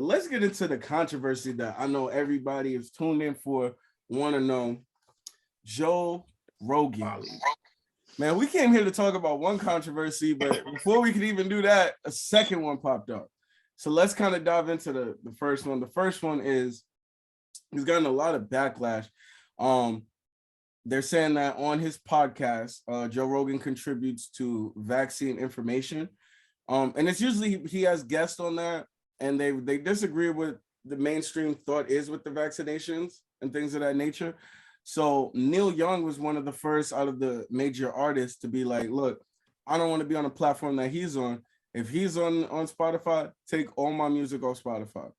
But let's get into the controversy that I know everybody is tuned in for, want to know. Joe Rogan. Man, we came here to talk about one controversy, but before we could even do that, a second one popped up. So let's kind of dive into the first one. The first one is he's gotten a lot of backlash. They're saying that on his podcast, Joe Rogan contributes to vaccine information. And it's usually he has guests on that, and they disagree with the mainstream thought is with the vaccinations and things of that nature. So Neil Young was one of the first out of the major artists to be like, look, I don't want to be on a platform that he's on. If he's on Spotify, take all my music off Spotify.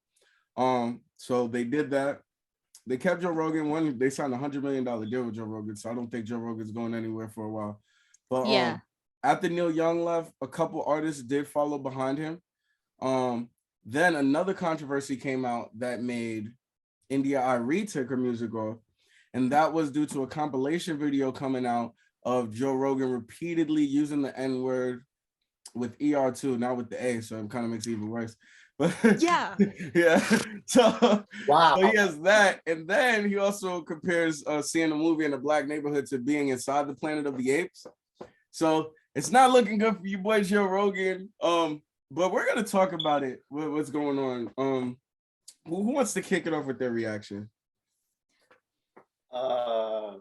So they did that. They kept Joe Rogan. They signed $100 million deal with Joe Rogan. So I don't think Joe Rogan's going anywhere for a while. But yeah. After Neil Young left, a couple artists did follow behind him. Then another controversy came out that made India Arie take her music off. And that was due to a compilation video coming out of Joe Rogan repeatedly using the N-word with ER2, not with the A, so it kind of makes it even worse. But yeah. Yeah. So, wow. So he has that. And then he also compares seeing a movie in a black neighborhood to being inside the Planet of the Apes. So it's not looking good for you boy Joe Rogan. But we're gonna talk about it. What's going on? Who wants to kick it off with their reaction? I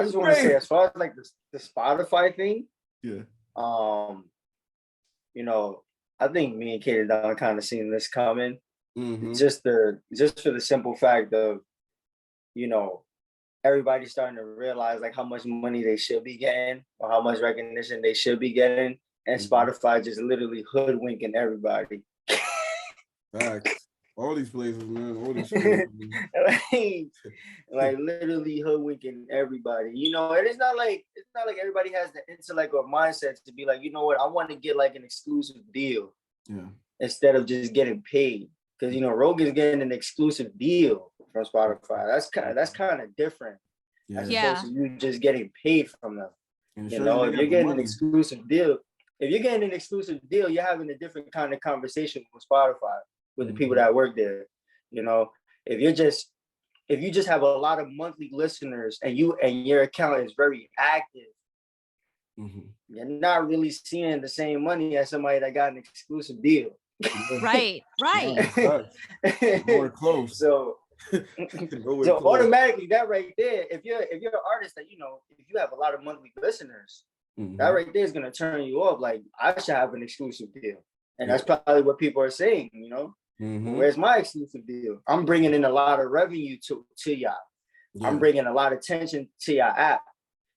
just want to say, as far as like the Spotify thing, yeah. You know, I think me and Katie Don kind of seen this coming. Mm-hmm. Just for the simple fact of, you know, everybody's starting to realize like how much money they should be getting or how much recognition they should be getting, and Spotify just literally hoodwinking everybody. Facts. All these places, man. All these places, like literally hoodwinking everybody. You know, and it's not like everybody has the intellect or mindset to be like, you know what, I want to get like an exclusive deal. Yeah. Instead of just getting paid. Because you know, Rogan's getting an exclusive deal from Spotify. That's kind of different. Yeah. As opposed to you just getting paid from them. And you know, if you're getting an exclusive deal, you're having a different kind of conversation with Spotify, with the people that work there. You know, if you just have a lot of monthly listeners and your account is very active, you're not really seeing the same money as somebody that got an exclusive deal. Right. More close. So automatically that right there, if you're an artist that, you know, if you have a lot of monthly listeners, that right there is gonna turn you off. Like, I should have an exclusive deal. And that's probably what people are saying, you know. Where's my exclusive deal? I'm bringing in a lot of revenue to y'all. Yeah. I'm bringing a lot of attention to your app,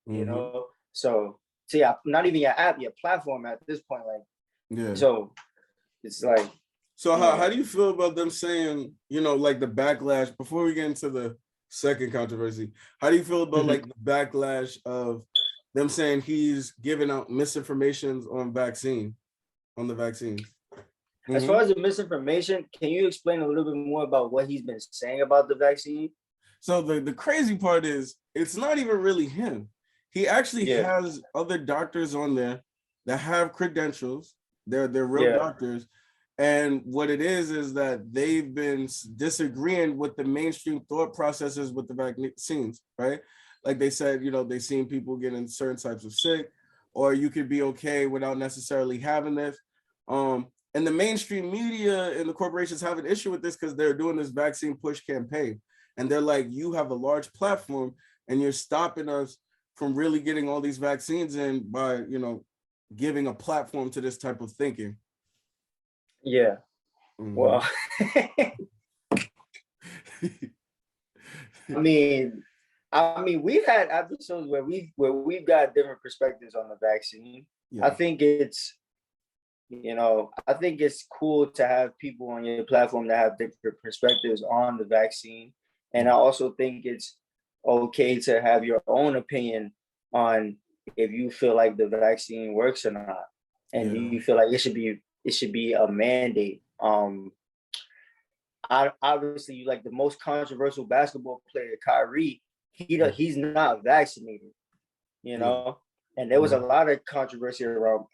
you know. So to your, not even your app, your platform at this point, like. Yeah. So it's like. So how do you feel about them saying, you know, like the backlash? Before we get into the second controversy, how do you feel about like the backlash of them saying he's giving out misinformation on the vaccines? As far as the misinformation, can you explain a little bit more about what he's been saying about the vaccine? So the crazy part is, it's not even really him. He actually has other doctors on there that have credentials. They're real doctors. And what it is that they've been disagreeing with the mainstream thought processes with the vaccines, right? Like they said, you know, they've seen people getting certain types of sick, or you could be okay without necessarily having this. And the mainstream media and the corporations have an issue with this because they're doing this vaccine push campaign. And they're like, you have a large platform and you're stopping us from really getting all these vaccines in by, you know, giving a platform to this type of thinking. Yeah. Well, I mean, we've had episodes where we've got different perspectives on the vaccine. Yeah. I think it's cool to have people on your platform that have different perspectives on the vaccine. And I also think it's okay to have your own opinion on if you feel like the vaccine works or not. And you feel like it should be a mandate. Obviously, like the most controversial basketball player, Kyrie, he's not vaccinated, you know. And there was a lot of controversy around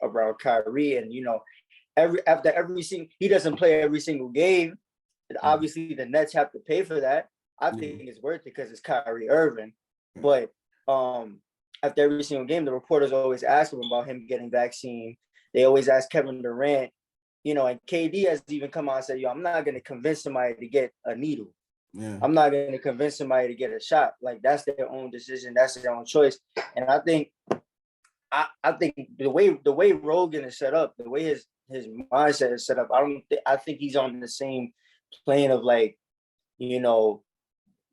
Kyrie, and you know, he doesn't play every single game, obviously the Nets have to pay for that. I think it's worth it because it's Kyrie Irving. But after every single game, the reporters always ask him about him getting vaccine. They always ask Kevin Durant, you know, and KD has even come out and said, yo, I'm not going to convince somebody to get a needle. Yeah. I'm not going to convince somebody to get a shot. Like, that's their own decision. That's their own choice. And I think the way Rogan is set up, the way his mindset is set up, I think he's on the same plane of, like, you know,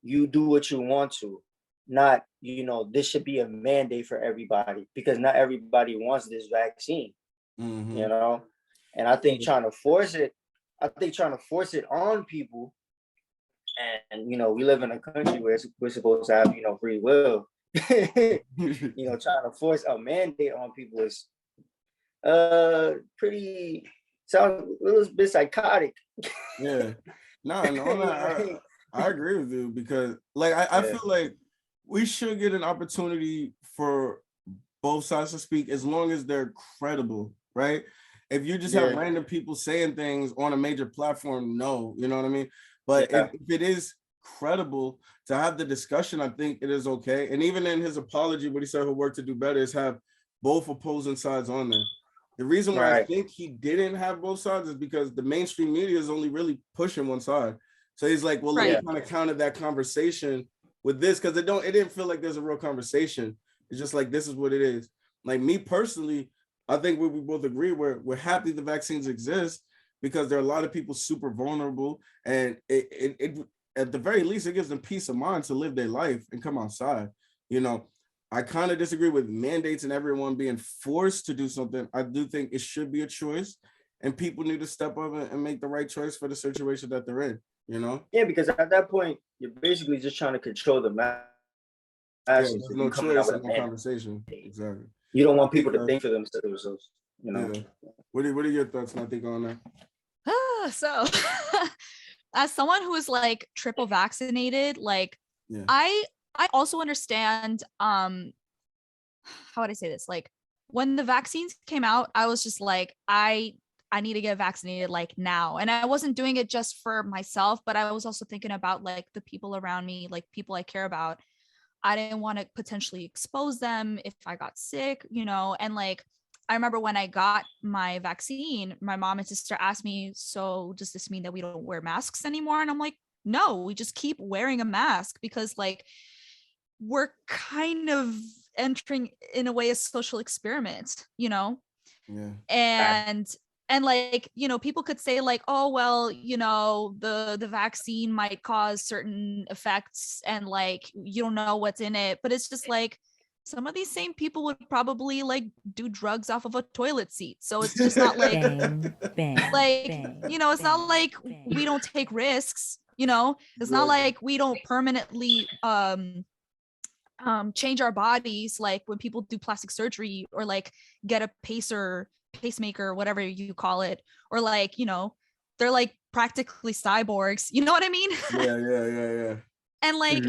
you do what you want to, not, you know, this should be a mandate for everybody because not everybody wants this vaccine, you know? And I think trying to force it on people, and, you know, we live in a country where we're supposed to have, you know, free will. You know, trying to force a mandate on people is pretty, sounds a little bit psychotic. Yeah. No, I agree with you because, like, I feel like we should get an opportunity for both sides to speak as long as they're credible, right? If you just have random people saying things on a major platform, no, you know what I mean? But if it is credible to have the discussion, I think it is okay. And even in his apology, what he said he'll work to do better is have both opposing sides on there. The reason why I think he didn't have both sides is because the mainstream media is only really pushing one side. So he's like, well, let me kind of counter that conversation with this, because it didn't feel like there's a real conversation. It's just like, this is what it is. Like, me personally, I think we both agree we're happy the vaccines exist because there are a lot of people super vulnerable, and it at the very least, it gives them peace of mind to live their life and come outside. You know, I kind of disagree with mandates and everyone being forced to do something. I do think it should be a choice, and people need to step up and make the right choice for the situation that they're in, you know? Yeah, because at that point, you're basically just trying to control the masses. There's no choice in the conversation. Exactly. You don't want people to think for themselves, you know? Yeah. What are your thoughts, Natica, on that? So, as someone who is, like, triple vaccinated, like, I also understand, how would I say this? Like, when the vaccines came out, I was just like, I need to get vaccinated, like, now. And I wasn't doing it just for myself, but I was also thinking about, like, the people around me, like, people I care about. I didn't want to potentially expose them if I got sick, you know? And, like, I remember when I got my vaccine, my mom and sister asked me, so does this mean that we don't wear masks anymore? And I'm like, no, we just keep wearing a mask because, like, we're kind of entering, in a way, a social experiment, you know? Yeah. And like, you know, people could say, like, oh, well, you know, the vaccine might cause certain effects and, like, you don't know what's in it. But it's just like, some of these same people would probably, like, do drugs off of a toilet seat. So it's just not like, you know, it's not like we don't take risks, you know? It's not like we don't permanently change our bodies, like when people do plastic surgery or, like, get a pacemaker, whatever you call it, or, like, you know, they're, like, practically cyborgs, you know what I mean? Yeah. And, like,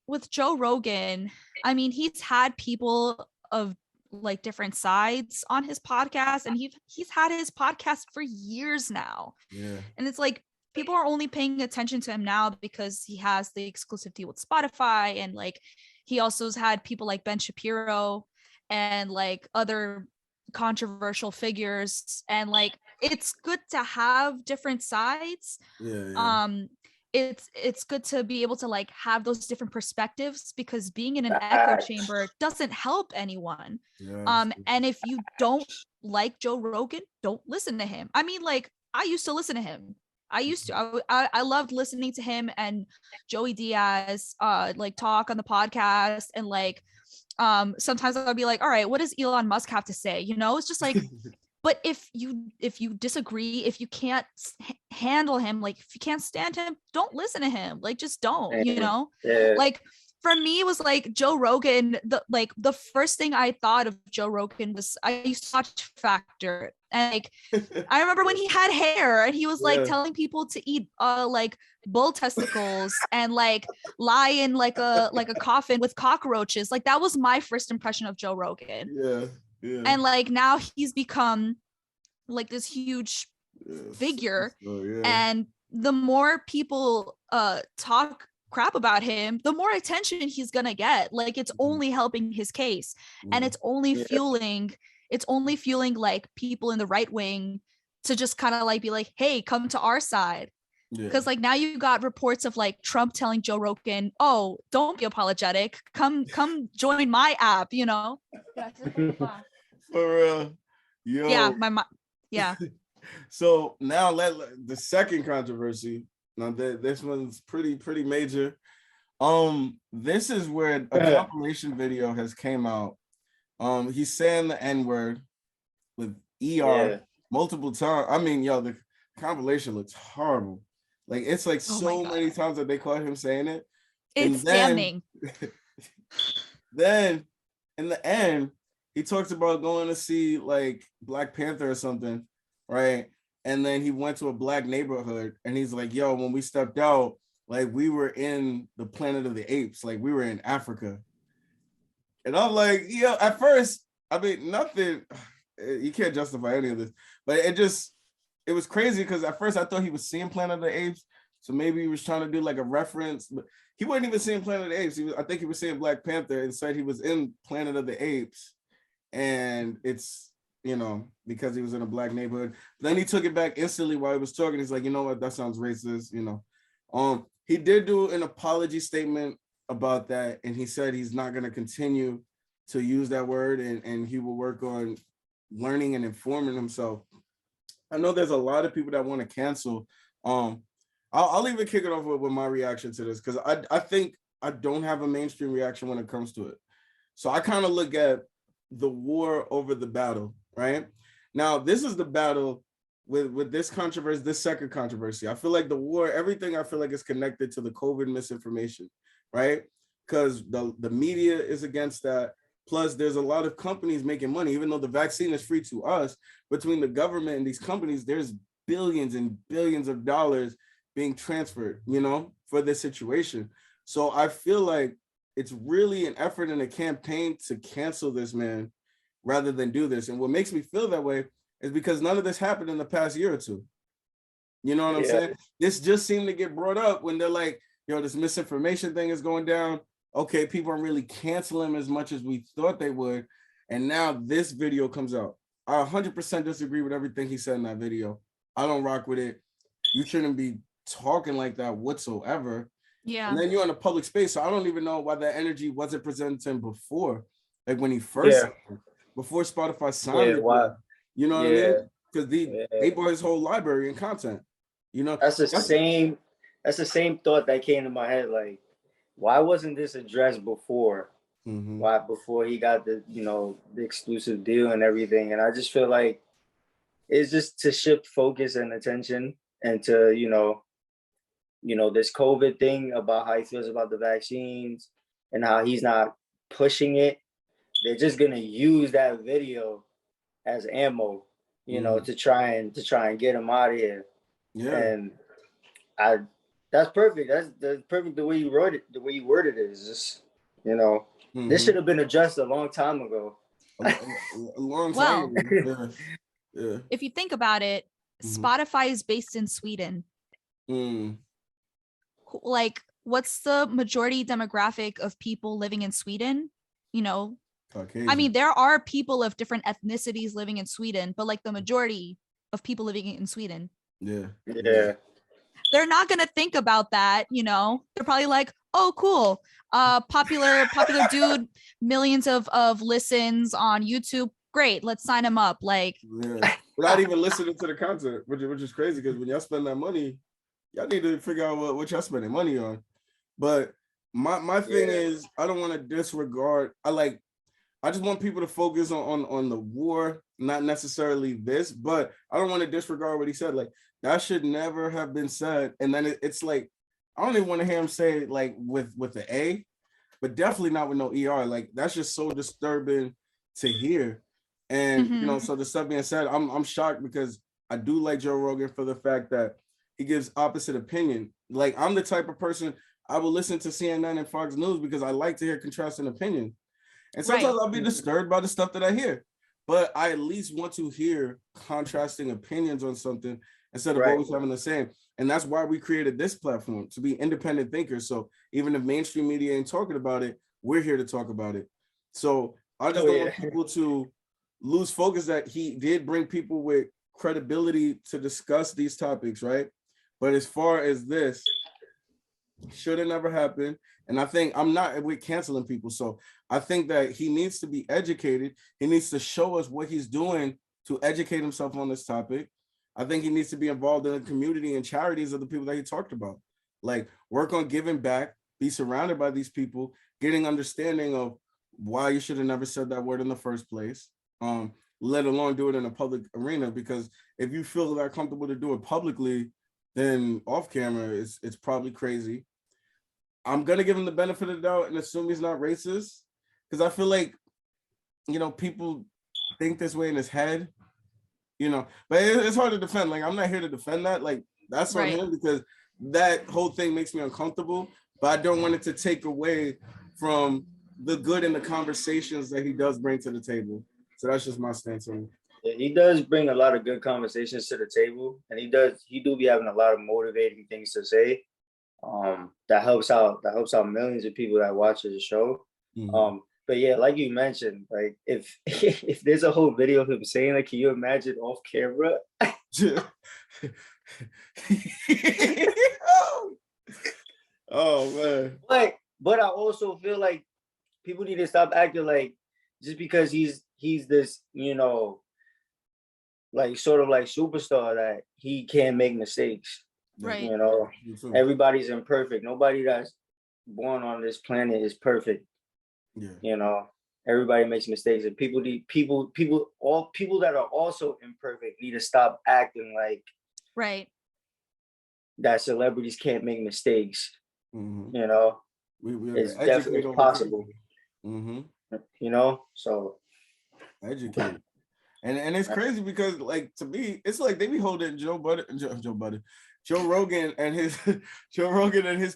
with Joe Rogan, I mean, he's had people of, like, different sides on his podcast, and he's had his podcast for years now. And it's like, people are only paying attention to him now because he has the exclusivity with Spotify, and, like, he also has had people like Ben Shapiro and, like, other controversial figures, and, like, it's good to have different sides. It's good to be able to, like, have those different perspectives, because being in an echo chamber doesn't help anyone. And if you don't like Joe Rogan, don't listen to him. I mean, like, I used to listen to him. I loved listening to him and Joey Diaz like, talk on the podcast, and, like, sometimes I'll be like, all right, what does Elon Musk have to say? You know, it's just like, but if you disagree, if you can't handle him, like, if you can't stand him, don't listen to him. Like, just don't, you know? Like, for me, it was like Joe Rogan. The first thing I thought of Joe Rogan was, I used to watch Factor, and, like, I remember when he had hair and he was like telling people to eat like bull testicles and, like, lie in like a coffin with cockroaches. Like, that was my first impression of Joe Rogan. And, like, now he's become, like, this huge figure, and the more people talk crap about him, the more attention he's gonna get. Like, it's only helping his case, and it's only fueling like people in the right wing to just kind of like be like, hey, come to our side. Because like now you got reports of like Trump telling Joe Rogan, oh, don't be apologetic, come join my app, you know. For real. Yo. Yeah. So now the second controversy. Now this one's pretty major. This is where a compilation video has came out. He's saying the N-word with ER multiple times. I mean, yo, the compilation looks horrible. Like, it's like so many times that they caught him saying it. It's damning. Then in the end, he talks about going to see like Black Panther or something, right? And then he went to a Black neighborhood and he's like, yo, when we stepped out, like we were in the Planet of the Apes, like we were in Africa. And I'm like, yeah, at first, I mean, nothing, you can't justify any of this, but it was crazy because at first I thought he was seeing Planet of the Apes. So maybe he was trying to do like a reference, but he wasn't even seeing Planet of the Apes. I think he was seeing Black Panther and said he was in Planet of the Apes. And it's, you know, because he was in a Black neighborhood. Then he took it back instantly while he was talking. He's like, you know what, that sounds racist, you know. He did do an apology statement about that. And he said he's not going to continue to use that word and he will work on learning and informing himself. I know there's a lot of people that want to cancel. I'll even kick it off with my reaction to this because I think I don't have a mainstream reaction when it comes to it. So I kind of look at the war over the battle, right? Now, this is the battle with this controversy, this second controversy. I feel like the war, everything I feel like is connected to the COVID misinformation, right? Because the media is against that. Plus, there's a lot of companies making money, even though the vaccine is free to us. Between the government and these companies, there's billions and billions of dollars being transferred, you know, for this situation. So I feel like it's really an effort and a campaign to cancel this man rather than do this. And what makes me feel that way is because none of this happened in the past year or two. You know what I'm saying? This just seemed to get brought up when they're like, yo, this misinformation thing is going down. Okay, people aren't really canceling him as much as we thought they would. And now this video comes out. I 100% disagree with everything he said in that video. I don't rock with it. You shouldn't be talking like that whatsoever. Yeah. And then you're in a public space. So I don't even know why that energy wasn't presented to him before. Like when he first, before Spotify signed it. You know what I mean? Because they bought his whole library and content. You know, that's the same thought that came to my head. Like, why wasn't this addressed before? Why before he got the, you know, the exclusive deal and everything? And I just feel like it's just to shift focus and attention and to, you know, this COVID thing about how he feels about the vaccines and how he's not pushing it. They're just gonna use that video as ammo, you know, to try and get him out of here. Yeah. And that's perfect. That's perfect the way you wrote it, the way you worded it is just, you know, this should have been addressed a long time ago. A long time ago. Yeah. If you think about it, Spotify is based in Sweden. Like, what's the majority demographic of people living in Sweden? You know, Caucasian. I mean, there are people of different ethnicities living in Sweden, but like the majority of people living in Sweden. Yeah. They're not gonna think about that, you know. They're probably like, oh, cool. Popular dude, millions of listens on YouTube. Great, let's sign him up. Like, without even listening to the content, which is crazy because when y'all spend that money, y'all need to figure out what y'all spending money on. But my thing is, I don't want to disregard. I just want people to focus on the war, not necessarily this, but I don't want to disregard what he said. Like, that should never have been said. And then it's like, I don't even want to hear him say it like with the A, but definitely not with no ER. Like, that's just so disturbing to hear. And you know, so the stuff being said, I'm shocked because I do like Joe Rogan for the fact that he gives opposite opinion. Like, I'm the type of person, I will listen to CNN and Fox News because I like to hear contrasting opinion. And sometimes I'll be disturbed by the stuff that I hear, but I at least want to hear contrasting opinions on something. instead of always having the same. And that's why we created this platform, to be independent thinkers. So even if mainstream media ain't talking about it, we're here to talk about it. So I just don't want people to lose focus that he did bring people with credibility to discuss these topics, right? But as far as this, should have never happened. And I think I'm not with canceling people. So I think that he needs to be educated. He needs to show us what he's doing to educate himself on this topic. I think he needs to be involved in the community and charities of the people that he talked about. Like, work on giving back, be surrounded by these people, getting understanding of why you should have never said that word in the first place, let alone do it in a public arena. Because if you feel that comfortable to do it publicly, then off camera, it's probably crazy. I'm going to give him the benefit of the doubt and assume he's not racist, because I feel like, you know, people think this way in his head, you know, but it's hard to defend. Like, I'm not here to defend that. Like, that's on him, because that whole thing makes me uncomfortable, but I don't want it to take away from the good in the conversations that he does bring to the table. So that's just my stance on it. Yeah, he does bring a lot of good conversations to the table, and he do be having a lot of motivating things to say. That helps out millions of people that watch the show. But yeah, like you mentioned, like if there's a whole video of him saying that, can you imagine off camera? Oh man. But I also feel like people need to stop acting like just because he's this, you know, like sort of like superstar, that he can't make mistakes. Right. You know, everybody's imperfect. Nobody that's born on this planet is perfect. Yeah. You know, everybody makes mistakes, and people that are also imperfect need to stop acting like that celebrities can't make mistakes. You know, it's definitely possible. You know, so educate. And it's crazy because, like, to me, it's like they be holding Joe Rogan and his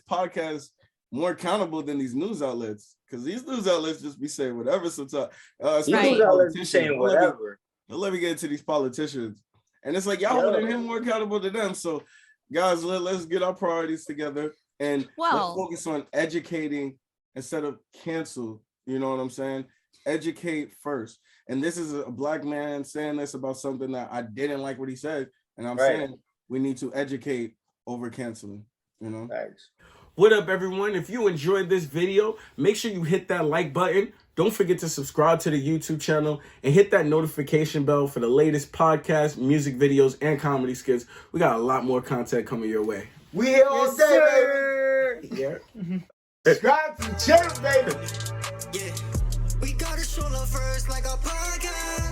podcast more accountable than these news outlets, because these news outlets just be saying whatever sometimes. News outlets be saying whatever. Let me get into these politicians, and it's like y'all holding him more accountable than them. So, guys, let's get our priorities together and let's focus on educating instead of cancel. You know what I'm saying? Educate first. And this is a Black man saying this about something that I didn't like what he said, and I'm saying we need to educate over canceling. You know. Thanks. What up, everyone? If you enjoyed this video, make sure you hit that like button. Don't forget to subscribe to the YouTube channel and hit that notification bell for the latest podcasts, music videos, and comedy skits. We got a lot more content coming your way. We all day, baby. Yeah. Subscribe to the channel, baby. Yeah. We gotta show love first like a podcast.